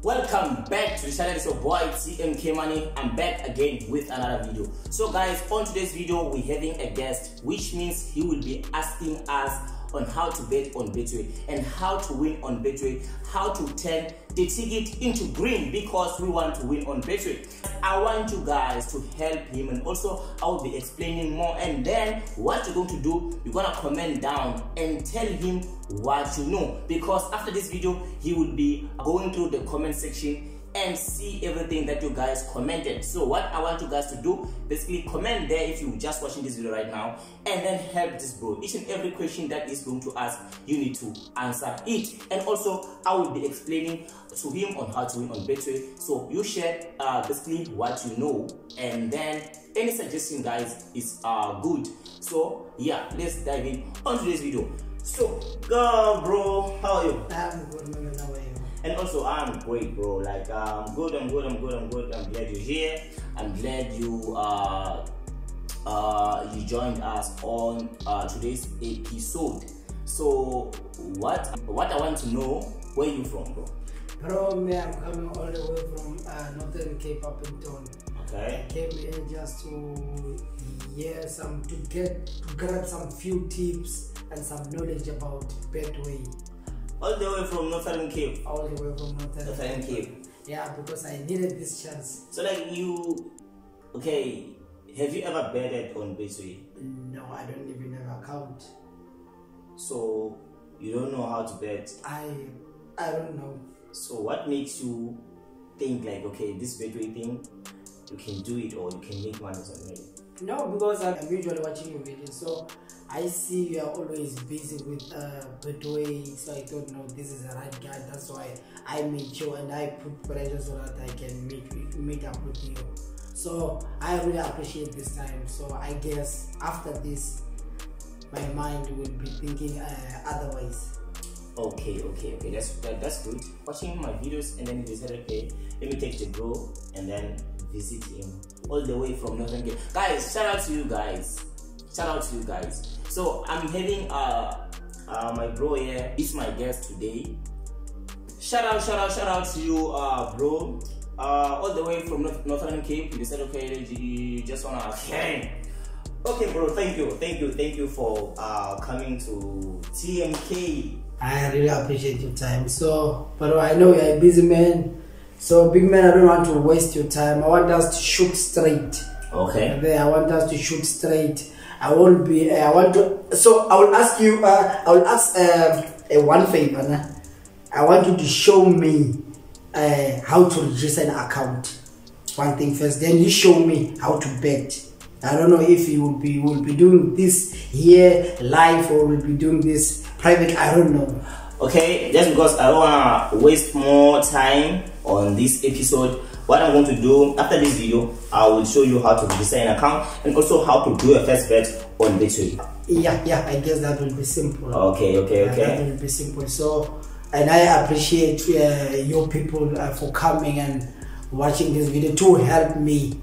Welcome back to the channel. It's your boy TMK Money. I'm back again with another video. So guys, on today's video we're having a guest, which means he will be asking us on how to bet on Betway and how to win on Betway, how to turn the ticket into green, because we want to win on Betway. I want you guys to help him, and also I will be explaining more. And then what you're going to do, you're gonna comment down and tell him what you know, because after this video he will be going through the comment section and see everything that you guys commented. So what I want you guys to do, basically comment there if you're just watching this video right now, and then help this bro. Each and every question that is going to ask, you need to answer it. And also I will be explaining to him on how to win on Betway. So you share basically what you know, and then any suggestion guys is good. So yeah, let's dive in on today's video. So go bro, how are you? I'm good, man. How are you? And also I'm great, bro. Like I'm good. I'm glad you're here. I'm glad you you joined us on today's episode. So what I want to know, where you from, bro? Bro, me, I'm coming all the way from Northern Cape up in town. Okay. I came here just to grab some few tips and some knowledge about Betway. All the way from Northern Cape. All the way from Northern Cape. Yeah, because I needed this chance. So like you, okay, have you ever betted on Betway? No, I don't even have an account. So you don't know how to bet? I don't know. So what makes you think like, okay, this Betway thing, you can do it or you can make money on it? No, because I'm usually watching your videos, so I see you are always busy with Betway, so I thought, no, this is the right guy. That's why I made sure and I put pressure so that I can meet up with you. So I really appreciate this time. So I guess after this, my mind will be thinking otherwise. Okay, that's good. Watching my videos and then you decided, okay, let me take the bro and then visit him all the way from Northern Cape. Guys, shout out to you guys. So I'm having my bro here. He's my guest today. Shout out to you, bro. All the way from Northern Cape. You decided, okay, you just wanna okay, bro. Thank you for coming to TMK. I really appreciate your time. So, but I know you're a busy man. So, big man, I don't want to waste your time. I want us to shoot straight. Okay. I want us to shoot straight. I will ask you. I will ask one favor. Nah? I want you to show me how to register an account. One thing first. Then you show me how to bet. I don't know if you will be doing this here live or will be doing this private. I don't know. Okay, just because I don't want to waste more time on this episode, what I'm going to do after this video, I will show you how to register an account and also how to do a first bet on Betway. Yeah, I guess that will be simple. Okay. That will be simple. So, and I appreciate your people for coming and watching this video to help me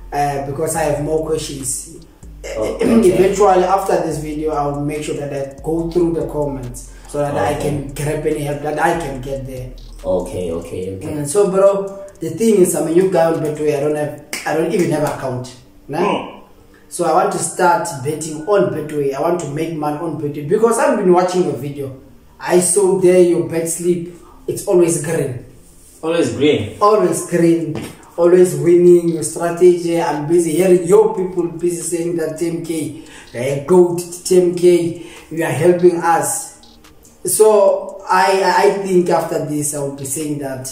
because I have more questions. Eventually, after this video, I will make sure that I go through the comments so that I can grab any help that I can get there. Okay. So, bro, the thing is, I mean, you guys on Betway, I don't even have an account. Nah? So I want to start betting on Betway. I want to make money on Betway because I've been watching your video. I saw there your bet slip. It's always green. Always green. Always green. Always winning your strategy. I'm busy hearing your people busy saying that TMK, go to TMK, you are helping us. So I think after this I will be saying that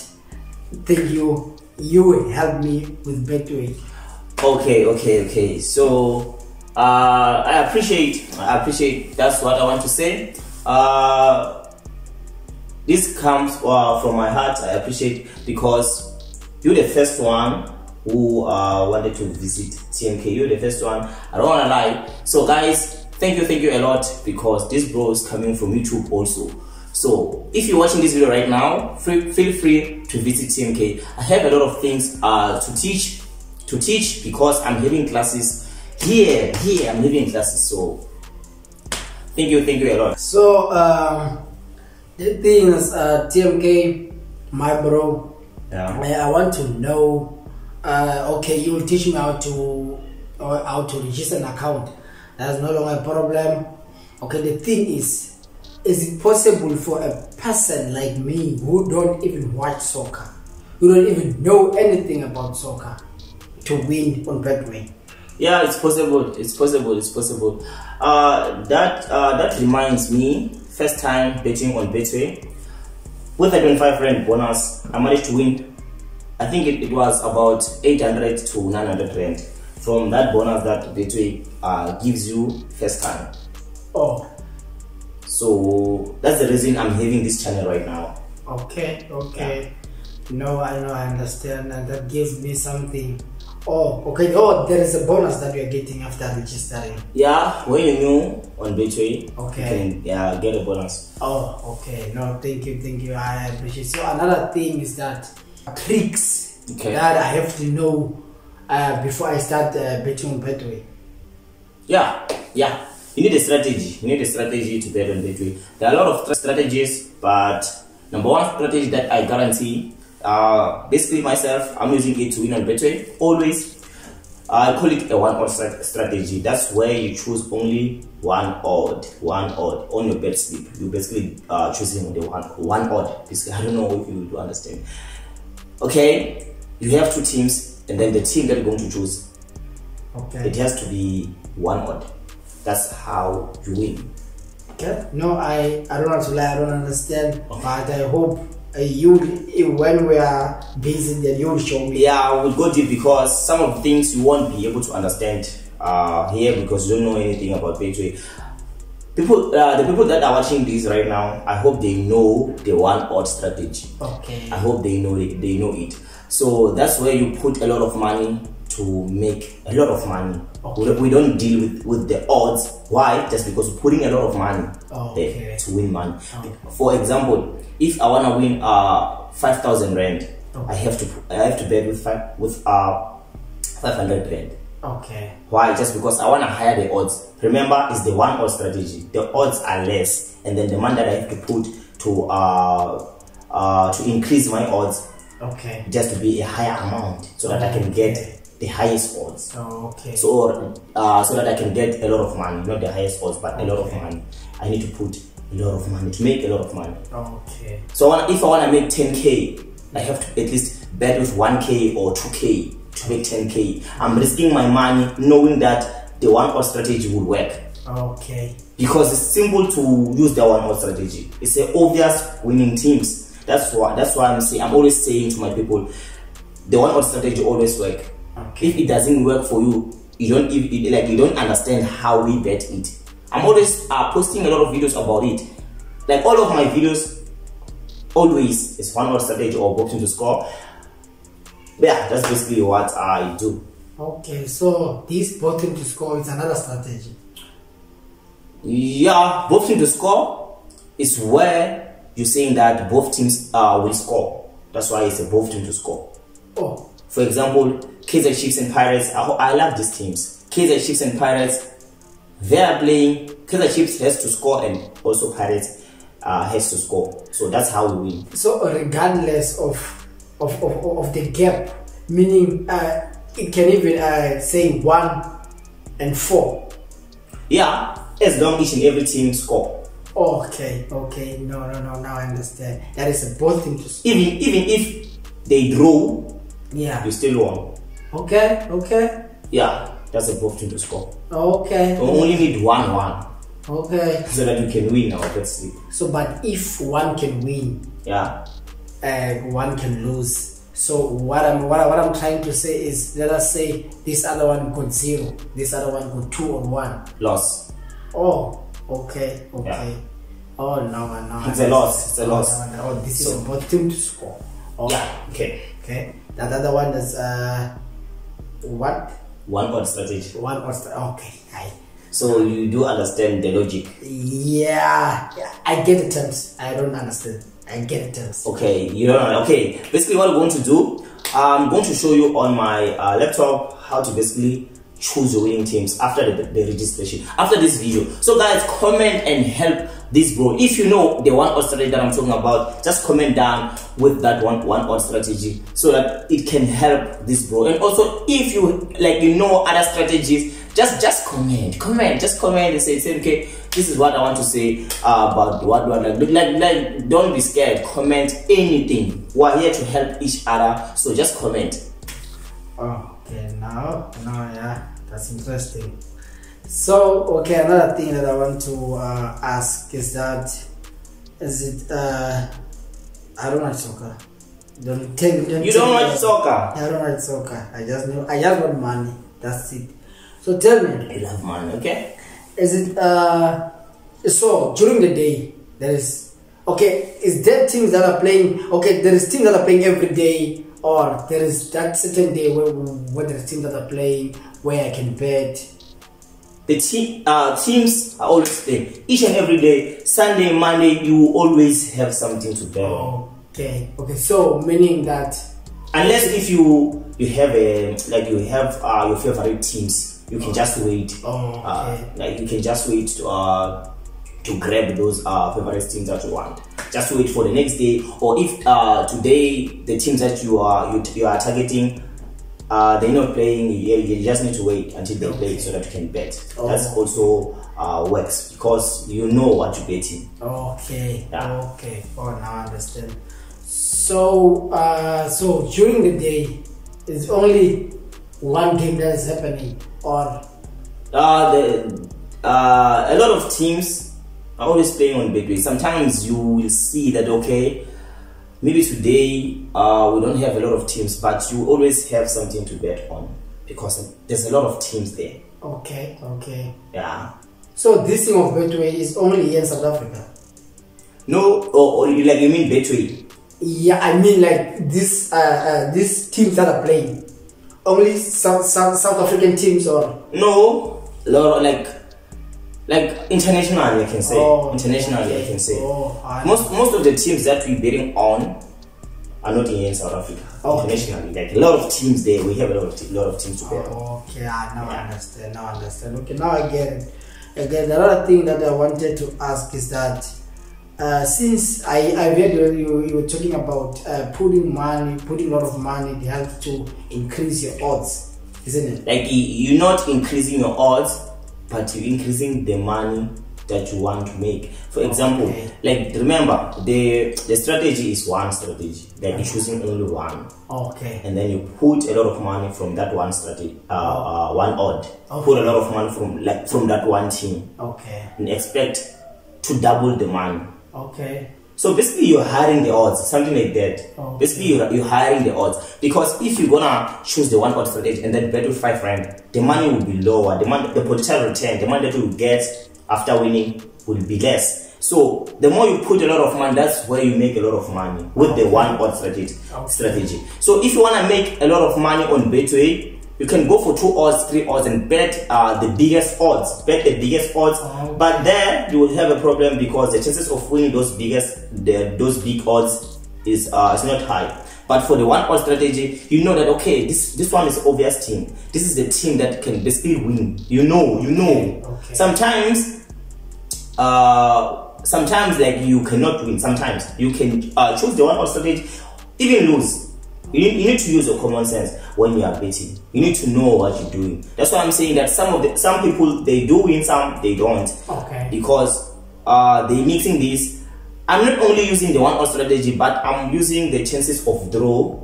thank you. You helped me with Betway. Okay. So I appreciate. That's what I want to say. This comes from my heart. I appreciate because you're the first one who wanted to visit TMK. You're the first one. I don't want to lie. So guys, thank you a lot, because this bro is coming from YouTube also. So if you're watching this video right now, feel free to visit TMK. I have a lot of things to teach because I'm having classes here. I'm having classes. So thank you a lot. So the thing is, TMK, my bro, Yeah. I want to know. Okay, you will teach me how to register an account. That's no longer a problem. Okay, the thing is it possible for a person like me who don't even watch soccer, who don't even know anything about soccer, to win on Betway? Yeah, it's possible. It's possible. It's possible. That reminds me. First time betting on Betway with a 25 rand bonus, I managed to win. I think it was about 800 to 900 rand from that bonus that Betway gives you first time. Oh, so that's the reason I'm having this channel right now. Okay. Yeah. No, I understand, and that gives me something. Oh, okay. Oh, there is a bonus that we are getting after registering. Yeah, when you're new on Betway, okay, you can get a bonus. Oh, okay. No, thank you. I appreciate it. So another thing is that tricks that I have to know before I start betting on Betway. Yeah. You need a strategy. You need a strategy to bet on Betway. There are a lot of strategies, but number one strategy that I guarantee, basically myself, I'm using it to win on Betway. Always, I call it a one-odd strategy. That's where you choose only one odd on your bet slip. You basically choosing the one odd. Basically, I don't know if you do understand. Okay, you have two teams, and then the team that you're going to choose, it has to be one odd. That's how you win. Okay. No, I don't want to lie. I don't understand, but I hope you, when we are busy, then you'll show me. Yeah, we'll go deep because some of the things you won't be able to understand here because you don't know anything about Betway. The people that are watching this right now, I hope they know the one odd strategy. Okay. I hope they know it. So that's where you put a lot of money to make a lot of money. Okay. We don't deal with the odds. Why? Just because we're putting a lot of money there to win money. Okay. For example, if I want to win 5,000 rand, I have to bet with 500 rand. Okay. Why? Just because I want to higher the odds. Remember, it's the one odd strategy. The odds are less, and then the money that I have to put to increase my odds. Okay. Just to be a higher amount, so that I can get the highest odds. Okay. So that I can get a lot of money, not the highest odds, but a lot of money. I need to put a lot of money to make a lot of money. Okay. So if I want to make 10k, I have to at least bet with 1k or 2k to make 10k. I'm risking my money knowing that the one odd strategy will work. Okay. Because it's simple to use the one odd strategy. It's an obvious winning teams. That's why I'm always saying to my people, the one odd strategy always work. Okay. If it doesn't work for you, you don't understand how we bet it. I'm always posting a lot of videos about it. Like all of my videos, always is one odd strategy or boxing to score. Yeah, that's basically what I do. Okay, so this boxing to score is another strategy. Yeah, boxing to score is where you're saying that both teams will score. That's why it's a both team to score. Oh. For example, Kaizer Chiefs and Pirates. I love these teams. Kaizer Chiefs and Pirates, they are playing. Kaizer Chiefs has to score and also Pirates has to score. So that's how we win. So regardless of the gap, meaning it can even say 1 and 4. Yeah, as long as each and every team score. Okay. No. Now I understand. That is a both thing to score. Even if they draw, yeah, you still won. Okay. Yeah, that's a both team to score. Okay. You only need 1-1. Okay. So that you can win our bet slip. So, but if one can win, yeah, one can lose. So what I'm trying to say is, let us say this other one got 0, this other one got 2 or 1. Loss. Oh, okay. Yeah. Oh no. It's a loss. No. Oh, this is a both team to score. Oh. Yeah. Okay. That other one is what? One odd strategy. Okay. So you do understand the logic? Yeah. I get the terms. I don't understand. I get the terms. Okay, you don't know. Okay, basically what I'm going to do, I'm going to show you on my laptop how to basically choose your winning teams after the registration, after this video. So guys, comment and help this bro. If you know the one odd strategy that I'm talking about, just comment down with that one odd strategy so that it can help this bro. And also, if you like, you know other strategies, just comment and say okay, this is what I want to say about what like don't be scared. Comment anything. We're here to help each other, so just comment. Okay, now yeah, that's interesting. So okay, another thing that I want to ask is that, is it I don't like soccer. You don't like soccer? I don't like soccer. I just want money. That's it. So tell me. I love money. Okay. Is it so during the day there is, okay, is there teams that are playing, okay, there is teams that are playing every day, or there is that certain day where there is teams that are playing where I can bet? The teams are always playing each and every day. Sunday, Monday, you always have something to bet. Okay. So meaning that unless if you have your favorite teams, you can just wait. Like you can just wait to grab those favorite teams that you want. Just wait for the next day, or if today the teams that you are targeting, they're not playing, you just need to wait until they play so that you can bet. That's also works because you know what you're betting. Okay. Now I understand. So so during the day, it's only one game that is happening, or a lot of teams are always playing on Betway. Sometimes you will see that okay, maybe today we don't have a lot of teams, but you always have something to bet on because there's a lot of teams there. Okay. Yeah. So this thing of Betway is only here in South Africa? No, or you mean Betway? Yeah, I mean like these teams that are playing, only South African teams, or no, a lot of like internationally I can say. Internationally I can say. Most of the teams that we're betting on are not in South Africa. Internationally, like a lot of teams there, we have a lot of teams to bet on. Okay, now I understand. Okay, now I get it. Again, another thing that I wanted to ask is that since I read you were talking about putting a lot of money, it helps to increase your odds, isn't it? Like you're not increasing your odds, but you're increasing the money that you want to make. For example, like remember the strategy is one strategy, like you're choosing only one. And then you put a lot of money from that one strategy, one odd. Put a lot of money from that one team. And expect to double the money. So basically you're hiring the odds, something like that. Basically you're hiring the odds, because if you're gonna choose the one odd strategy and then bet with 5 rand, the money will be lower. The potential return, the money that you get after winning will be less. So the more you put a lot of money, that's where you make a lot of money with the one odd strategy. So if you wanna make a lot of money on Betway, you can go for 2 odds, 3 odds and bet the biggest odds. But there you will have a problem because the chances of winning those big odds is not high. But for the one odd strategy, you know that okay, this one is obvious team. This is the team that can basically win. You know. Sometimes like you cannot win. Sometimes you can choose the one odd strategy, even lose. You need to use your common sense when you are betting. You need to know what you're doing. That's why I'm saying that some people they do win, some they don't. Because they mixing this. I'm not only using the one odd strategy, but I'm using the chances of draw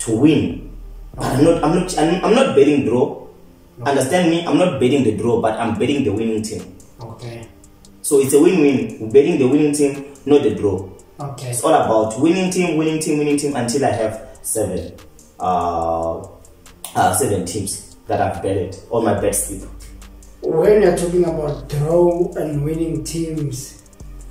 to win. But I'm not betting draw. Understand me? I'm not betting the draw, but I'm betting the winning team. So it's a win-win. We're betting the winning team, not the draw. It's all about winning team until I have 7 teams that I've betted on my bet slip. When you're talking about draw and winning teams,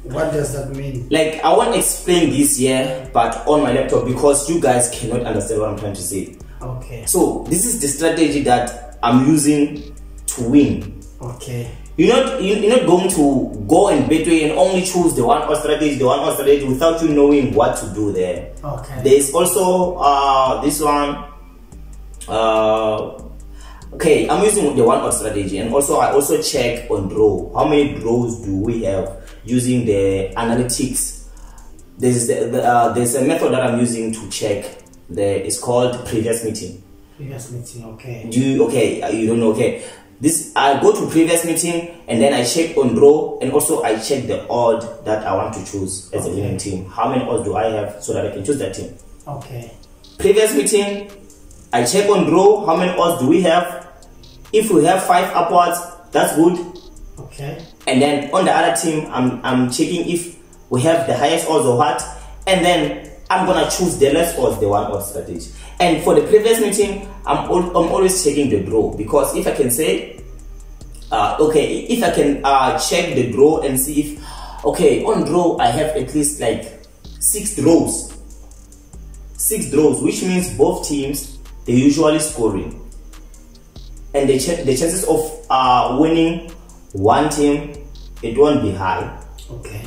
what does that mean? Like I won't explain this here, but on my laptop, because you guys cannot understand what I'm trying to say. So this is the strategy that I'm using to win. You're not going to go and Betway and only choose the one odd strategy without you knowing what to do there. There's also this one. I'm using the one odd strategy, and also I also check on draw. How many draws do we have using the analytics. There's a method that I'm using to check. It's called previous meeting. Previous meeting, okay. You don't know, okay. This, I go to previous meeting and then I check on draw, and also I check the odd that I want to choose as a winning team. How many odds do I have so that I can choose that team? Okay. Previous meeting, I check on draw, how many odds do we have? If we have 5 upwards, that's good. Okay. And then on the other team, I'm checking if we have the highest odds or what, and then I'm gonna choose the less odds, the 1 odd strategy. And for the previous meeting, I'm always checking the draw, because if I can say, if I can check the draw and see if, on draw I have at least like 6 draws. 6 draws, which means both teams, they're usually scoring. And the chances of winning one team, it won't be high. Okay.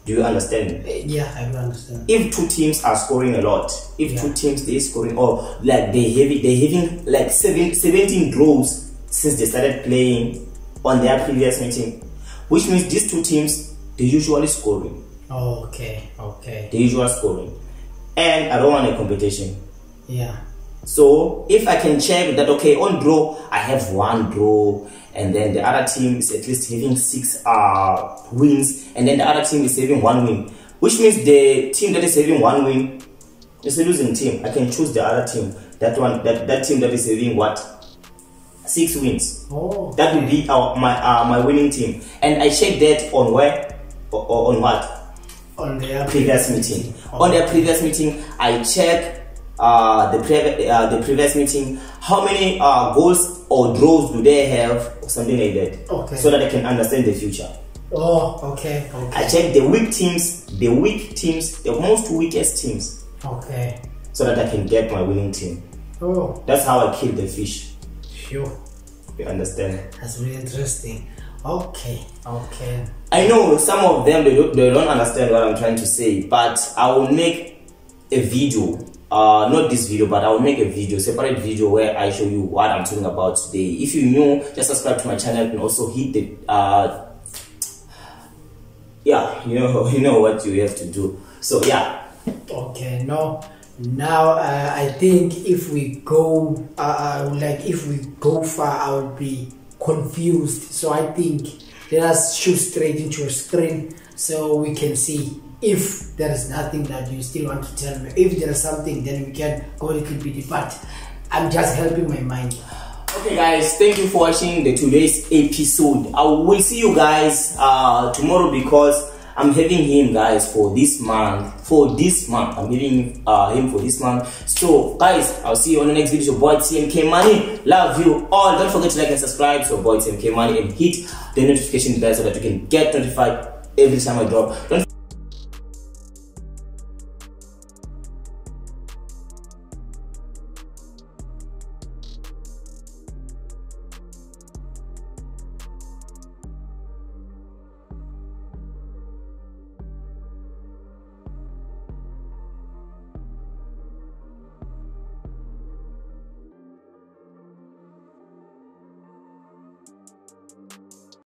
Do you understand? Yeah, I do understand. If 2 teams are scoring a lot, if 2 teams they're scoring, or like they're having like 17 draws since they started playing on their previous meeting, which means these 2 teams, they're usually scoring. Oh, okay. They're usually scoring. And I don't want a competition. Yeah. So if I can check that, on draw I have 1 draw, and then the other team is at least having 6 wins, and then the other team is having 1 win, which means the team that is having 1 win is a losing team. I can choose the other team, that team that is having 6 wins. Oh, that will be my winning team. And I check that on where, on what? On their previous meeting. On their previous meeting, I check the previous meeting, how many goals or draws do they have, or something like that. Okay. So that I can understand the future. Oh, okay. I check the weak teams, the most weakest teams. Okay. So that I can get my winning team. Oh. That's how I kill the fish. Sure. You understand? That's really interesting. Okay. I know some of them, they don't understand what I'm trying to say, but I will make a video, not this video, but I will make a video, separate video, where I show you what I'm talking about today. If you're new, just subscribe to my channel and also hit the you know what you have to do. So yeah. Okay. Now I think if we go if we go far, I will be confused. So I think let us shoot straight into a screen so we can see if there is nothing that you still want to tell me. If there is something, then we can go a little bit, but I'm just helping my mind. Okay guys, thank you for watching today's episode. I will see you guys tomorrow, because I'm having him, guys, for this month. I'm having him for this month. So guys, I'll see you on the next video. Boy TMK Money, love you all. Don't forget to like and subscribe. So boy TMK Money, and hit the notification bell so that you can get notified every time I drop. Don't